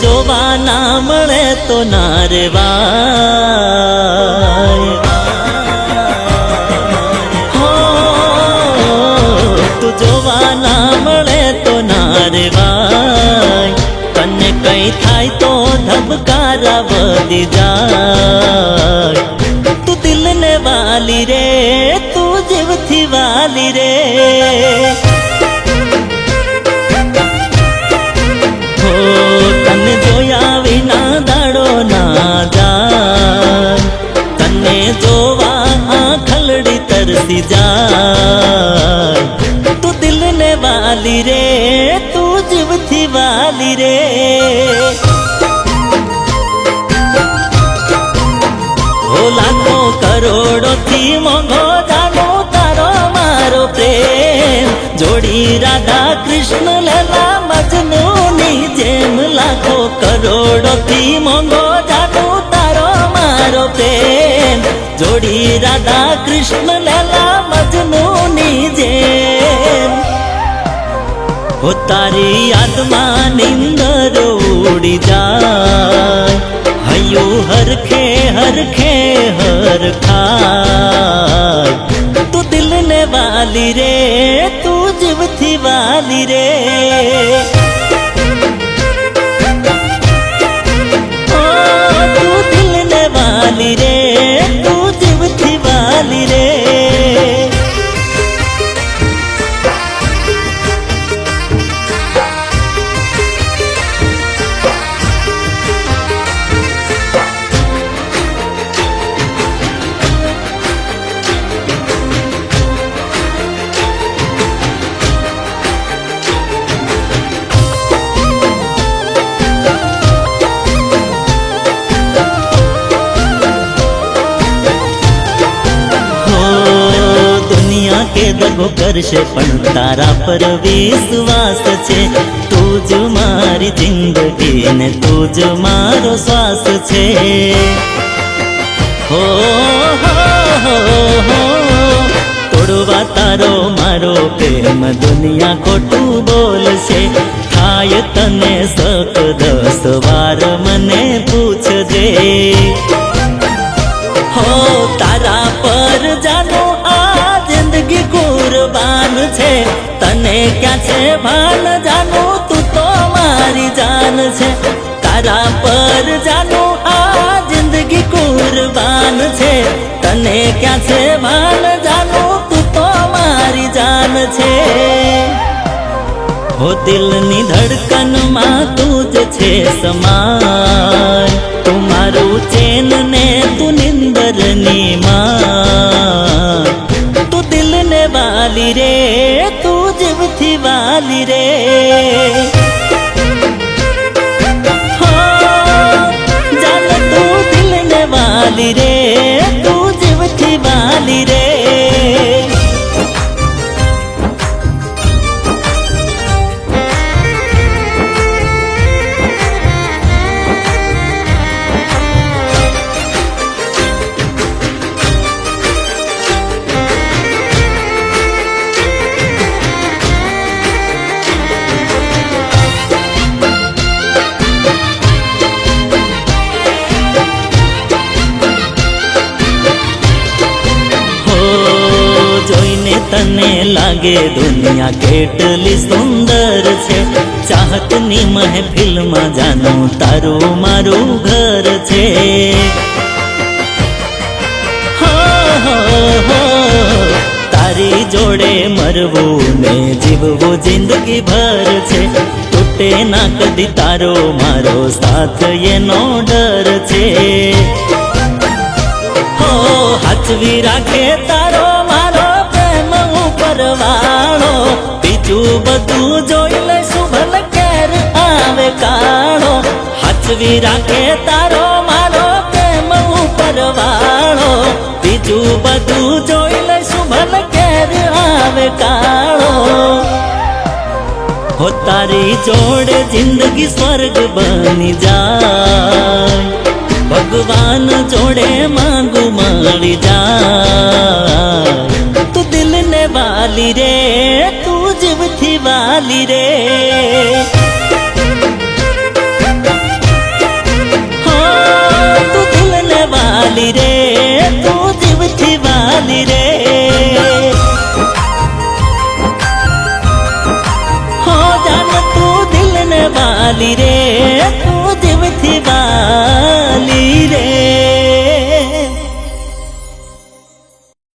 જોવા ના મળે તો ના રેવાય, હો તું જોવા ના મળે તો ના રેવાય, તને કઈ થાય તો ધબકારા વધી જાય, તું દિલને વાલી રે, તું જીવથી વાલી રે, તને જોયા વિના દાડો ના જાય, તને જોવા આંખલડી તરસી જાય, તું દિલને વાલી રે, તું જીવથી વાલી રે, હો લાખો કરોડોથી મોંઘો જાણો તારો મારો પ્રેમ, જોડી રાધા કૃષ્ણ લેલા મજનૂની જેમ, લાખો કરોડોથી મોંઘો જાણો તારો મારો પ્રેમ, જોડી રાધા કૃષ્ણ લેલા મજનૂની જેમ, હો તારી યાદમાં નિંદર ઉડી જાય, હૈયું હરખે હરખે હરખાય, તું દિલને વાલી રે, તું જીવથી વાલી રે, ઓ તું દિલને વાલી રે, તું જીવથી વાલી રે, કે દગો કરશે પણ તારા પર વિશ્વાસ છે, તું જ મારી જિંદગી ને તું જ મારો શ્વાસ છે, હો તોડવા તારો મારો પ્રેમ દુનિયા ખોટું બોલશે, થાય તને સક 10 વાર મને પૂછજે, હો તારા પર જાનો જિંદગી કુરબાન છે, તને ક્યાં છે ભાન જાનું, તું તો મારી જાન છે, તારા પર જાનું આ જિંદગી કુરબાન છે, તને ક્યાં છે ભાન જાનું, તું તો મારી જાન છે, હો દિલની ધડકનમાં તું જ છે સમાય, તું મારું ચેન ને તું નિંદરની માં, વાલી રે, તું જીવથી વાલી રે, જાન તું દિલને વાલી રે, તું જીવથી વાલી રે, તને લાગે દુનિયા કેટલી સુંદર છે, ચાહતની મહેફિલમાં જાનું તારું મારું ઘર છે, તારી જોડે મરવું ને જીવવું જિંદગી ભર છે, તૂટે ના કદી તારો મારો સાથ એનો ડર છે, હો હાચવી રાખે તારો મારો પરવાળો, બીજું બધું જોઈ લઈશું ભલે કેર આવે કાળો, હાચવી રાખે તારો મારો પ્રેમ પરવાળો, બીજું બધું જોઈ લઈશું ભલે કેર આવે કાળો, હો તારી જોડે જિંદગી સ્વર્ગ બની જાય, ભગવાન જોડે માંગુ મળી જાય, તું દિલને વાલી રે, તું જીવથી વાલી રે, વાલી રે